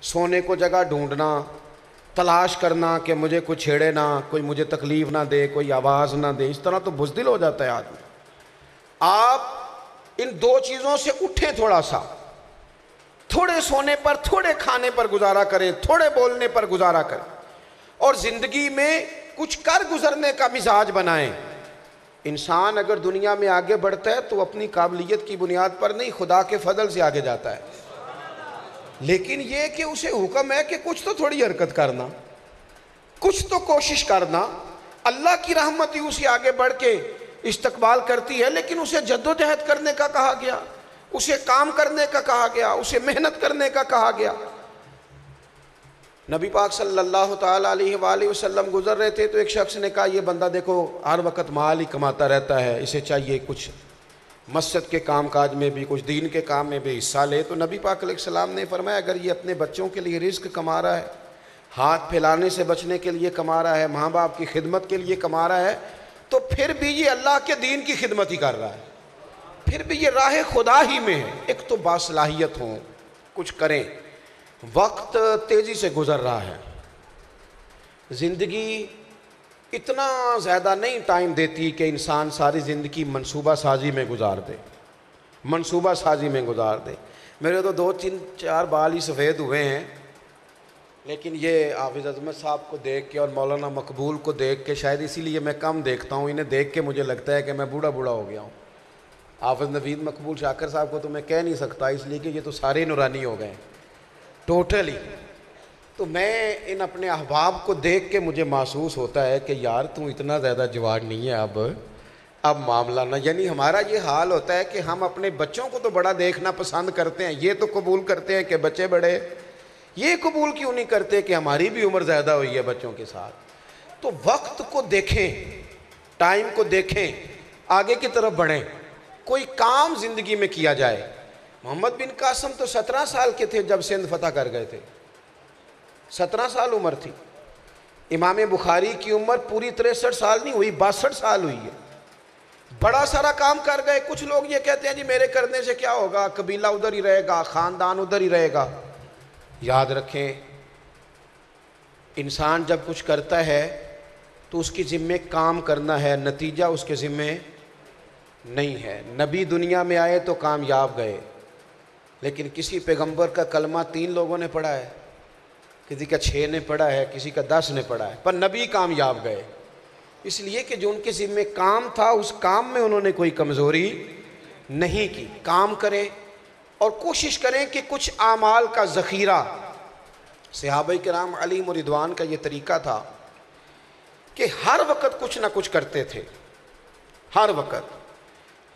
سونے کو جگہ ڈھونڈنا، تلاش کرنا کہ مجھے کوئی چھیڑے نہ، کوئی مجھے تکلیف نہ دے، کوئی آواز نہ دے، اس طرح تو بزدل ہو جاتا ہے آدمی۔ آپ ان دو چیزوں سے اٹھیں، تھوڑا سا، تھوڑے سونے پر، تھوڑے کھانے پر گزارا کریں، تھوڑے بولنے پر گزارا کریں، اور زندگی میں کچھ کر گزرنے کا مزاج بنائیں۔ انسان اگر دنیا میں آگے بڑھتا ہے تو اپنی قابلیت کی بنیاد پر نہیں، خدا کے فضل سے آگے جاتا ہے۔ لیکن یہ کہ اسے حکم ہے کہ کچھ تو تھوڑی حرکت کرنا، کچھ تو کوشش کرنا۔ اللہ کی رحمت ہی اسے آگے بڑھ کے استقبال کرتی ہے، لیکن اسے جدوجہد کرنے کا کہا گیا، اسے کام کرنے کا کہا گیا، اسے محنت کرنے کا کہا گیا۔ نبی پاک صلی اللہ تعالیٰ علیہ وآلہ وسلم گزر رہے تھے تو ایک شخص نے کہا یہ بندہ دیکھو ہر وقت مال ہی کماتا رہتا ہے، اسے چاہیے کچھ مسجد کے کام کاج میں بھی، کچھ دین کے کام میں بھی حصہ لے۔ تو نبی پاک علیہ السلام نے فرمایا اگر یہ اپنے بچوں کے لیے رزق کما رہا ہے، ہاتھ پھیلانے سے بچنے کے لیے کما رہا ہے، ماں باپ کی خدمت کے لیے کما رہا ہے، تو پھر بھی یہ اللہ کے دین کی خدمت ہی کر رہا ہے، پھر بھی یہ راہ خدا ہی میں ہے۔ ایک تو باصلاحیت ہوں، کچھ کریں۔ وقت تیزی سے گزر رہا ہے، زندگی اتنا زیادہ نہیں ٹائم دیتی کہ انسان ساری زندگی منصوبہ سازی میں گزار دے، منصوبہ سازی میں گزار دے۔ میرے تو 2-3-4 بال ہی سفید ہوئے ہیں، لیکن یہ حافظ عظمت صاحب کو دیکھ کے اور مولانا مقبول کو دیکھ کے، شاید اسی لیے میں کم دیکھتا ہوں، انہیں دیکھ کے مجھے لگتا ہے کہ میں بوڑھا ہو گیا ہوں۔ حافظ نوید مقبول شاکر صاحب کو تو میں کہہ نہیں سکتا، اس لیے کہ یہ تو سارے نورانی ہو گئے ٹوٹلی۔ تو میں ان اپنے احباب کو دیکھ کے مجھے محسوس ہوتا ہے کہ یار تو اتنا زیادہ جوان نہیں ہے اب معاملہ نہ، یعنی ہمارا یہ حال ہوتا ہے کہ ہم اپنے بچوں کو تو بڑا دیکھنا پسند کرتے ہیں، یہ تو قبول کرتے ہیں کہ بچے بڑے، یہ قبول کیوں نہیں کرتے کہ ہماری بھی عمر زیادہ ہوئی ہے بچوں کے ساتھ۔ تو وقت کو دیکھیں، ٹائم کو دیکھیں، آگے کی طرف بڑھیں، کوئی کام زندگی میں کیا جائے۔ محمد بن قاسم تو 17 سال کے تھے جب سندھ فتح کر گئے تھے، 17 سال عمر تھی۔ امام بخاری کی عمر پوری 63 سال نہیں ہوئی، 62 سال ہوئی ہے۔ بڑا سارا کام کر گئے۔ کچھ لوگ یہ کہتے ہیں جی میرے کرنے سے کیا ہوگا، قبیلہ ادھر ہی رہے گا، خاندان ادھر ہی رہے گا۔ یاد رکھیں، انسان جب کچھ کرتا ہے تو اس کی ذمہ کام کرنا ہے، نتیجہ اس کے ذمہ نہیں ہے۔ نبی دنیا میں آئے تو کامیاب گئے، لیکن کسی پیغمبر کا کلمہ 3 لوگوں نے پڑھا ہے، کسی کا 6 نے پڑھا ہے، کسی کا 10 نے پڑھا ہے، پر نبی کامیاب گئے، اس لیے کہ جو ان کے ذمہ کام تھا اس کام میں انہوں نے کوئی کمزوری نہیں کی۔ کام کریں اور کوشش کریں کہ کچھ اعمال کا ذخیرہ۔ صحابہ کرام علیہم رضوان کا یہ طریقہ تھا کہ ہر وقت کچھ نہ کچھ کرتے تھے، ہر وقت۔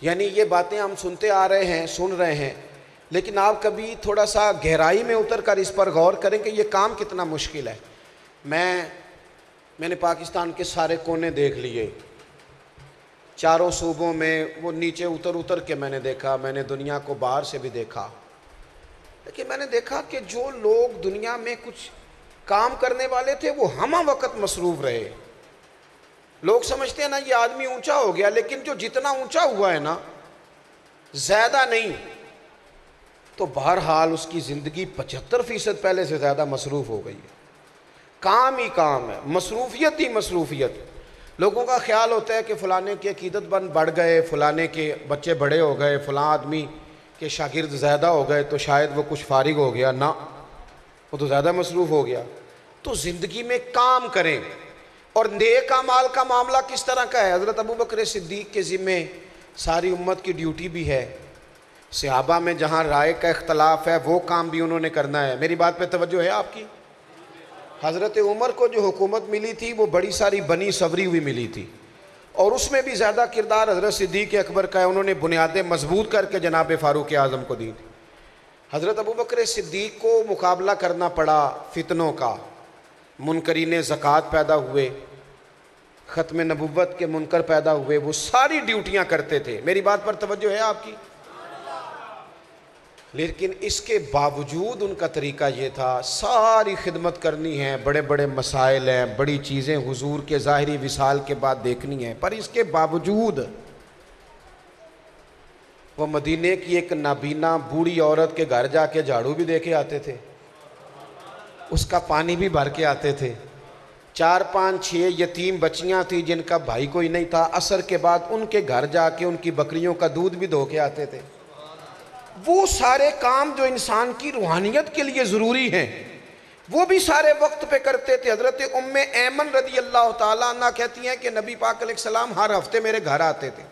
یعنی یہ باتیں ہم سنتے آ رہے ہیں، سن رہے ہیں، لیکن آپ کبھی تھوڑا سا گہرائی میں اتر کر اس پر غور کریں کہ یہ کام کتنا مشکل ہے۔ میں نے پاکستان کے سارے کونے دیکھ لیے، چاروں صوبوں میں، وہ نیچے اتر کے میں نے دیکھا، میں نے دنیا کو باہر سے بھی دیکھا، لیکن میں نے دیکھا کہ جو لوگ دنیا میں کچھ کام کرنے والے تھے وہ ہمہ وقت مصروف رہے۔ لوگ سمجھتے ہیں نا یہ آدمی اونچا ہو گیا، لیکن جو جتنا اونچا ہوا ہے نا زیادہ نہیں، تو بہرحال اس کی زندگی 75% پہلے سے زیادہ مصروف ہو گئی ہے۔ کام ہی کام ہے، مصروفیت ہی مصروفیت۔ لوگوں کا خیال ہوتا ہے کہ فلانے کے عقیدت مند بڑھ گئے، فلانے کے بچے بڑے ہو گئے، فلاں آدمی کے شاگرد زیادہ ہو گئے تو شاید وہ کچھ فارغ ہو گیا، نہ، وہ تو زیادہ مصروف ہو گیا۔ تو زندگی میں کام کریں۔ اور نیک اعمال کا معاملہ کس طرح کا ہے؟ حضرت ابوبکر صدیق کے ذمہ ساری امت کی ڈیوٹی بھی ہے۔ صحابہ میں جہاں رائے کا اختلاف ہے وہ کام بھی انہوں نے کرنا ہے۔ میری بات پہ توجہ ہے آپ کی؟ حضرت عمر کو جو حکومت ملی تھی وہ بڑی ساری بنی سوری ہوئی ملی تھی، اور اس میں بھی زیادہ کردار حضرت صدیق اکبر کا ہے۔ انہوں نے بنیادیں مضبوط کر کے جناب فاروق اعظم کو دی تھی۔ حضرت ابوبکر صدیق کو مقابلہ کرنا پڑا فتنوں کا، منکرین زکوٰۃ پیدا ہوئے، ختم نبوت کے منکر پیدا ہوئے، وہ ساری ڈیوٹیاں کرتے تھے۔ میری بات پر توجہ ہے آپ کی؟ لیکن اس کے باوجود ان کا طریقہ یہ تھا، ساری خدمت کرنی ہے، بڑے بڑے مسائل ہیں، بڑی چیزیں حضور کے ظاہری وصال کے بعد دیکھنی ہیں، پر اس کے باوجود وہ مدینے کی ایک نابینا بوڑھی عورت کے گھر جا کے جھاڑو بھی دے کے آتے تھے۔ اس کا پانی بھی بھر کے آتے تھے. 4-5-6 یتیم بچیاں تھیں جن کا بھائی کوئی نہیں تھا. عصر کے بعد ان کے گھر جا کے ان کی بکریوں کا دودھ بھی دھو کے آتے تھے. وہ سارے کام جو انسان کی روحانیت کے لیے ضروری ہیں وہ بھی سارے وقت پہ کرتے تھے. حضرت ام ایمن رضی اللہ تعالیٰ عنہ کہتی ہیں کہ نبی پاک علیہ السلام ہر ہفتے میرے گھر آتے تھے.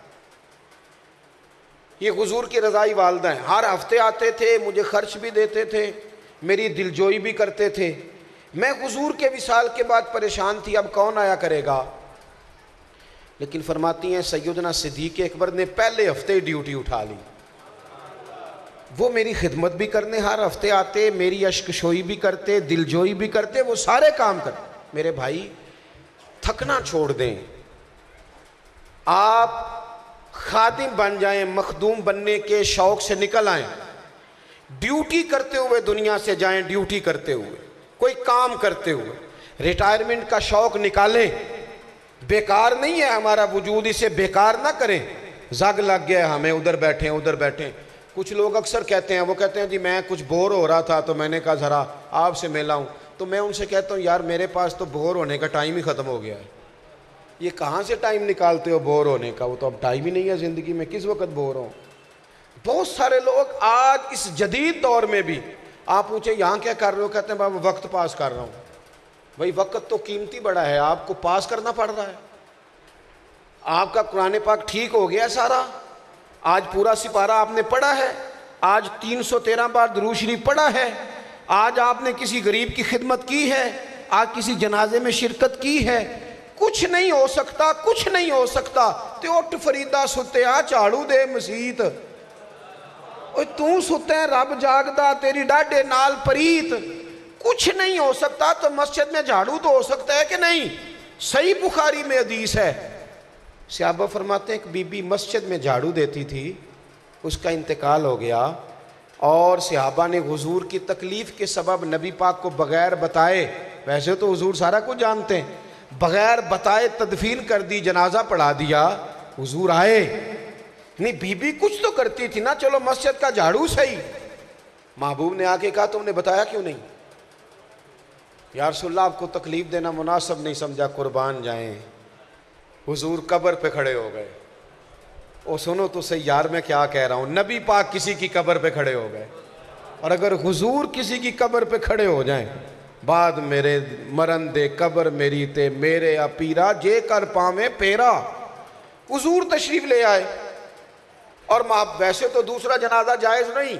یہ حضور کی رضائی والدہ ہیں. ہر ہفتے آتے تھے, مجھے خرچ بھی دیتے تھے, میری دلجوئی بھی کرتے تھے. میں حضور کے وصال کے بعد پریشان تھی, اب کون آیا کرے گا. لیکن فرماتی ہیں سیدنا صدیق اکبر نے پہلے ہفتے ڈیوٹی اٹھا لی. وہ میری خدمت بھی کرنے ہر ہفتے آتے, میری اشک شوئی بھی کرتے, دلجوئی بھی کرتے, وہ سارے کام کرتے. میرے بھائی تھکنا چھوڑ دیں, آپ خادم بن جائیں, مخدوم بننے کے شوق سے نکل آئیں, ڈیوٹی کرتے ہوئے دنیا سے جائیں, ڈیوٹی کرتے ہوئے, کوئی کام کرتے ہوئے. ریٹائرمنٹ کا شوق نکالیں, بیکار نہیں ہے ہمارا وجود, اسے بیکار نہ کریں. زگ لگ گیا ہمیں, ادھر بیٹھیں. کچھ لوگ اکثر کہتے ہیں, وہ کہتے ہیں جی میں کچھ بور ہو رہا تھا تو میں نے کہا ذرا آپ سے ملا ہوں. تو میں ان سے کہتا ہوں یار میرے پاس تو بور ہونے کا ٹائم ہی ختم ہو گیا ہے. یہ کہاں سے ٹائم نکالتے ہو بور ہونے کا, وہ تو اب ٹائم ہی نہیں ہے زندگی میں, کس وقت بور ہوں. بہت سارے لوگ آج اس جدید دور میں بھی, آپ پوچھیں یہاں کیا کر رہے ہو, کہتے ہیں بابا وقت پاس کر رہا ہوں. بھائی وقت تو قیمتی بڑا ہے, آپ کو پاس کرنا پڑ رہا ہے. آپ کا قرآن پاک ٹھیک ہو گیا سارا, آج پورا سپارہ آپ نے پڑھا ہے, آج 313 بار درود شریف پڑھا ہے, آج آپ نے کسی غریب کی خدمت کی ہے, آج کسی جنازے میں شرکت کی ہے. کچھ نہیں ہو سکتا, کچھ نہیں ہو سکتا. تے اٹھ فریدا ستیا جھاڑو دے مسیت, اوے تو ستے رب جاگدا تیری ڈاڈے نال پریت. کچھ نہیں ہو سکتا تو مسجد میں جھاڑو تو ہو سکتا ہے کہ نہیں. صحیح بخاری میں حدیث ہے, صحابہ فرماتے ہیں ایک بی بی مسجد میں جھاڑو دیتی تھی, اس کا انتقال ہو گیا, اور صحابہ نے حضور کی تکلیف کے سبب نبی پاک کو بغیر بتائے, ویسے تو حضور سارا کچھ جانتے ہیں, بغیر بتائے تدفین کر دی, جنازہ پڑھا دیا. حضور آئے نہیں, بی بی کچھ تو کرتی تھی نا, چلو مسجد کا جھاڑو صحیح. محبوب نے آ کے کہا تم نے بتایا کیوں نہیں. یا رسول اللہ آپ کو تکلیف دینا مناسب نہیں سمجھا, قربان جائیں. حضور قبر پہ کھڑے ہو گئے. او سنو تو صحیح یار میں کیا کہہ رہا ہوں, نبی پاک کسی کی قبر پہ کھڑے ہو گئے, اور اگر حضور کسی کی قبر پہ کھڑے ہو جائیں, بعد میرے مرن دے قبر میری تے میرے اپیرا جے کر پاویں پیرا. حضور تشریف لے آئے, اور ویسے تو دوسرا جنازہ جائز نہیں,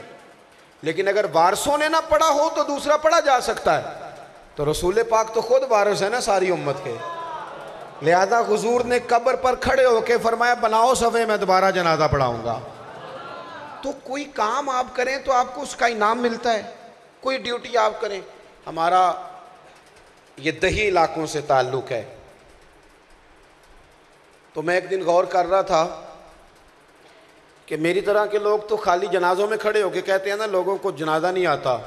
لیکن اگر وارثوں نے نہ پڑھا ہو تو دوسرا پڑھا جا سکتا ہے. تو رسول پاک تو خود وارث ہے نا ساری امت کے, لہذا حضور نے قبر پر کھڑے ہو کے فرمایا بناؤ صفے, میں دوبارہ جنازہ پڑھاؤں گا. تو کوئی کام آپ کریں تو آپ کو اس کا انعام ملتا ہے, کوئی ڈیوٹی آپ کریں. ہمارا یہ دیہی علاقوں سے تعلق ہے, تو میں ایک دن غور کر رہا تھا کہ میری طرح کے لوگ تو خالی جنازوں میں کھڑے ہو کے کہتے ہیں نا لوگوں کو جنازہ نہیں آتا,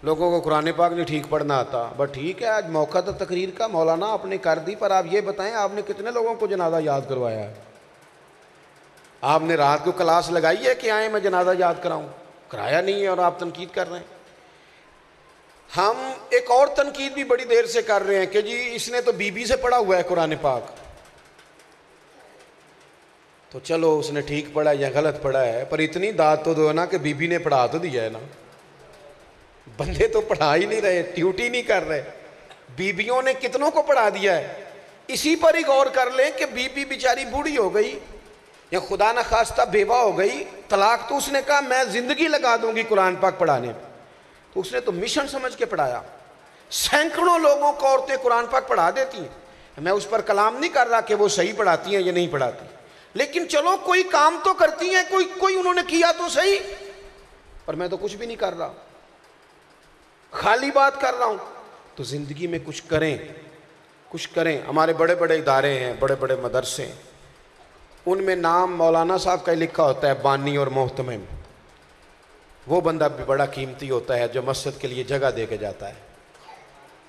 لوگوں کو قرآن پاک نہیں ٹھیک پڑھنا آتا. بس ٹھیک ہے, آج موقع تھا تقریر کا, مولانا آپ نے کر دی, پر آپ یہ بتائیں آپ نے کتنے لوگوں کو جنازہ یاد کروایا ہے. آپ نے رات کو کلاس لگائی ہے کہ آئیں میں جنازہ یاد کراؤں, کرایا نہیں ہے, اور آپ تنقید کر رہے ہیں. ہم ایک اور تنقید بھی بڑی دیر سے کر رہے ہیں کہ جی اس نے تو بی بی سے پڑھا ہوا ہے قرآن پاک. تو چلو اس نے ٹھیک پڑھا یا غلط پڑھا ہے, پر اتنی داد تو دو نا کہ بی بی نے پڑھا تو دیا ہے نا. بندے تو پڑھا ہی نہیں رہے, ڈیوٹی نہیں کر رہے, بیبیوں نے کتنوں کو پڑھا دیا ہے. اسی پر ہی غور کر لیں کہ بی بی بیچاری بوڑھی ہو گئی یا خدا نہ خواستہ بیوہ ہو گئی, طلاق, تو اس نے کہا میں زندگی لگا دوں گی قرآن پاک پڑھانے. تو اس نے تو مشن سمجھ کے پڑھایا. سینکڑوں لوگوں کو عورتیں قرآن پاک پڑھا دیتی ہیں. میں اس پر کلام نہیں کر رہا کہ وہ صحیح پڑھاتی ہیں یا نہیں پڑھاتی, لیکن چلو کوئی کام تو کرتی ہیں, کوئی انہوں نے کیا تو صحیح. پر میں تو کچھ بھی نہیں کر رہا, خالی بات کر رہا ہوں. تو زندگی میں کچھ کریں, کچھ کریں. ہمارے بڑے بڑے ادارے ہیں, بڑے بڑے مدرسے, ان میں نام مولانا صاحب کا لکھا ہوتا ہے بانی اور محتمم. وہ بندہ بھی بڑا قیمتی ہوتا ہے جو مسجد کے لیے جگہ دے کے جاتا ہے,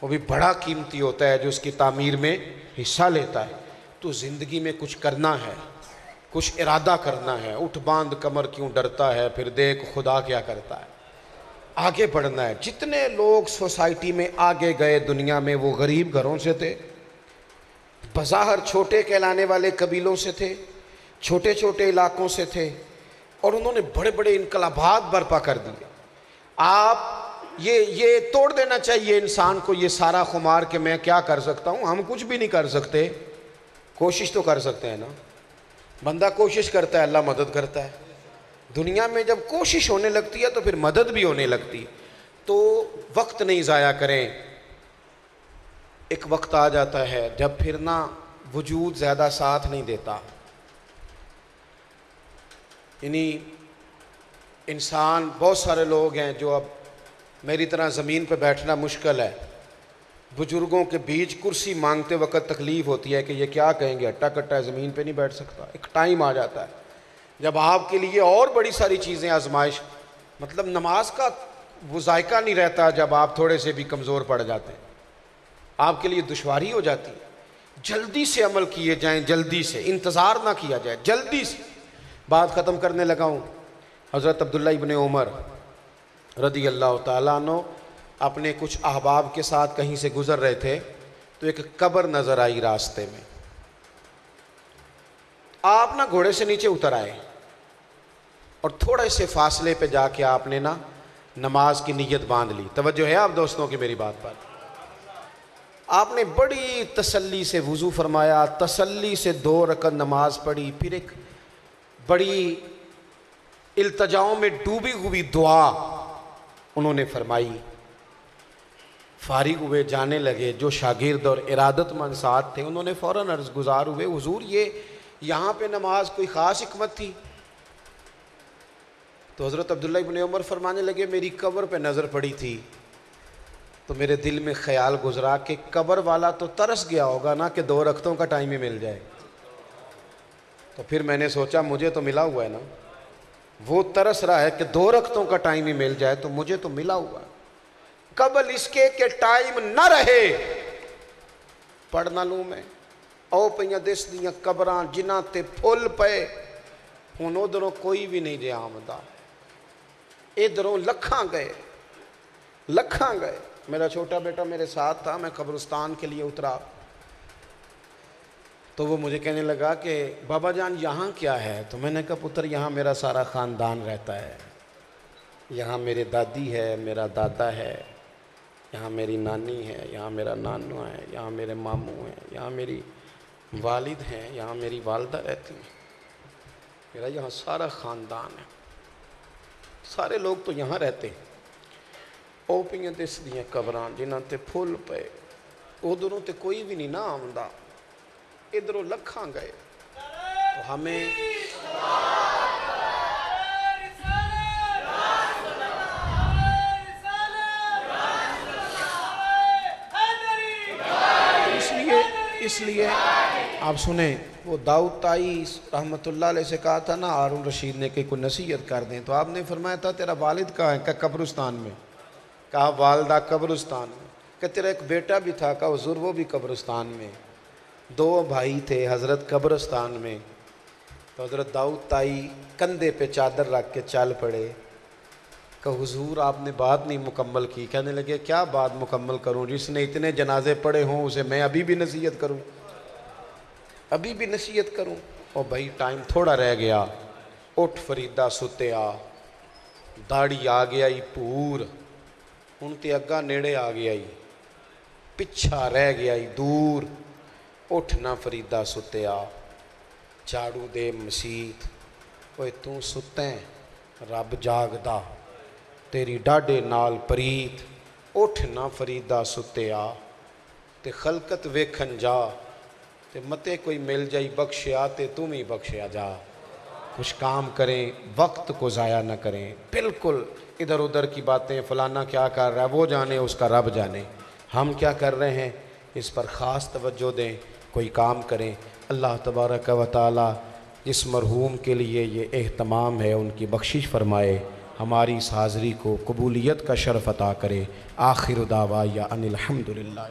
وہ بھی بڑا قیمتی ہوتا ہے جو اس کی تعمیر میں حصہ لیتا ہے. تو زندگی میں کچھ کرنا ہے, کچھ ارادہ کرنا ہے. اٹھ باندھ کمر کیوں ڈرتا ہے, پھر دیکھ خدا کیا کرتا ہے. آگے بڑھنا ہے۔ جتنے لوگ سوسائٹی میں آگے گئے دنیا میں وہ غریب گھروں سے تھے، بظاہر چھوٹے کہلانے والے قبیلوں سے تھے، چھوٹے چھوٹے علاقوں سے تھے، اور انہوں نے بڑے بڑے انقلابات برپا کر دیے۔ آپ یہ توڑ دینا چاہیے انسان کو یہ سارا خمار کہ میں کیا کر سکتا ہوں۔ ہم کچھ بھی نہیں کر سکتے، کوشش تو کر سکتے ہیں نا۔ بندہ کوشش کرتا ہے، اللہ مدد کرتا ہے۔ دنیا میں جب کوشش ہونے لگتی ہے تو پھر مدد بھی ہونے لگتی ہے۔ تو وقت نہیں ضائع کریں۔ ایک وقت آ جاتا ہے جب پھر نہ وجود زیادہ ساتھ نہیں دیتا، یعنی انسان، بہت سارے لوگ ہیں جو اب میری طرح زمین پہ بیٹھنا مشکل ہے، بزرگوں کے بیچ کرسی مانگتے وقت تکلیف ہوتی ہے کہ یہ کیا کہیں گے، ہٹا کٹا ہے، زمین پہ نہیں بیٹھ سکتا۔ ایک ٹائم آ جاتا ہے جب آپ کے لیے اور بڑی ساری چیزیں آزمائش، مطلب نماز کا وہ ذائقہ نہیں رہتا جب آپ تھوڑے سے بھی کمزور پڑ جاتے ہیں، آپ کے لیے دشواری ہو جاتی ہے۔ جلدی سے عمل کیے جائیں، جلدی سے، انتظار نہ کیا جائے، جلدی سے۔ بات ختم کرنے لگا ہوں۔ حضرت عبداللہ ابن عمر رضی اللہ تعالیٰ عنہ اپنے کچھ احباب کے ساتھ کہیں سے گزر رہے تھے تو ایک قبر نظر آئی راستے میں۔ آپ نا گھوڑے سے نیچے اتر آئے اور تھوڑے سے فاصلے پہ جا کے آپ نے نا نماز کی نیت باندھ لی۔ توجہ ہے آپ دوستوں کی میری بات پر؟ آپ نے بڑی تسلی سے وضو فرمایا، تسلی سے 2 رکعت نماز پڑھی، پھر ایک بڑی التجاؤں میں ڈوبی ہوئی دعا انہوں نے فرمائی۔ فارغ ہوئے، جانے لگے۔ جو شاگرد اور ارادت مند ساتھ تھے انہوں نے فوراً عرض گزار ہوئے، حضور یہ یہاں پہ نماز کوئی خاص حکمت تھی؟ تو حضرت عبداللہ ابن عمر فرمانے لگے، میری قبر پہ نظر پڑی تھی تو میرے دل میں خیال گزرا کہ قبر والا تو ترس گیا ہوگا نا کہ 2 رکعتوں کا ٹائم ہی مل جائے۔ تو پھر میں نے سوچا مجھے تو ملا ہوا ہے نا، وہ ترس رہا ہے کہ 2 رکعتوں کا ٹائم ہی مل جائے تو مجھے تو ملا ہوا ہے، قبل اس کے کہ ٹائم نہ رہے پڑھ نہ لوں میں۔ او پئیاں دس دیاں قبراں جنہاں تے پھل پئے، ہن ادھروں کوئی بھی نہیں جے آمدا، ادھروں لکھاں گئے۔ میرا چھوٹا بیٹا میرے ساتھ تھا، میں قبرستان کے لیے اترا تو وہ مجھے کہنے لگا کہ بابا جان یہاں کیا ہے؟ تو میں نے کہا پتر یہاں میرا سارا خاندان رہتا ہے، یہاں میرے دادی ہے، میرا دادا ہے، یہاں میری نانی ہے، یہاں میرا نانو ہے، یہاں میرے ماموں ہیں، یہاں میری والد ہیں، یہاں میری والدہ رہتی ہیں، میرا یہاں سارا خاندان ہے، سارے لوگ تو یہاں رہتے ہیں۔ او پئیاں دس دیاں قبراں جنہاں تے پھل پئے، ادھروں تے کوئی بھی نہیں نہ آمدا، ادھروں لکھاں گئے۔ تو ہمیں اس لیے آپ سنیں، وہ داؤد طائی رحمۃ اللہ علیہ سے کہا تھا نا ہارون رشید نے کہ کوئی نصیحت کر دیں، تو آپ نے فرمایا تھا تیرا والد کہاں ہے؟ کہ قبرستان میں۔ کہا والدہ قبرستان میں۔ کہ تیرا ایک بیٹا بھی تھا؟ کہا حضور وہ بھی قبرستان میں۔ 2 بھائی تھے حضرت قبرستان میں۔ تو حضرت داؤد طائی کندھے پہ چادر رکھ کے چل پڑے۔ کہ حضور آپ نے بات نہیں مکمل کی۔ کہنے لگے کیا بات مکمل کروں؟ جس نے اتنے جنازے پڑھے ہوں اسے میں ابھی بھی نصیحت کروں؟ ابھی بھی نصیحت کروں؟ او بھائی ٹائم تھوڑا رہ گیا، اٹھ فریدہ ستیا، داڑھی آ گیا ہی پور، ان تے اگا نیڑے آ گیا ہی، پچھا رہ گیا ہی دور، اٹھ نہ فریدہ ستیا، جھاڑو دے مسیت، اوے تو ستیں رب جاگدا، تیری ڈاڈے نال پریت، اٹھ نہ فریدہ ستیا، تے خلقت ویکھن جا، تے متے کوئی مل جائی بخشیا تے تم ہی بخشیا جا۔ کچھ کام کریں، وقت کو ضائع نہ کریں۔ بالکل ادھر ادھر کی باتیں، فلانا کیا کر رہا ہے وہ جانے، اس کا رب جانے، ہم کیا کر رہے ہیں اس پر خاص توجہ دیں، کوئی کام کریں۔ اللہ تبارک و تعالی جس مرحوم کے لیے یہ اہتمام ہے ان کی بخشش فرمائے، ہماری اس حاضری کو قبولیت کا شرف عطا کرے۔ آخر دعوایا ان الحمدللہ۔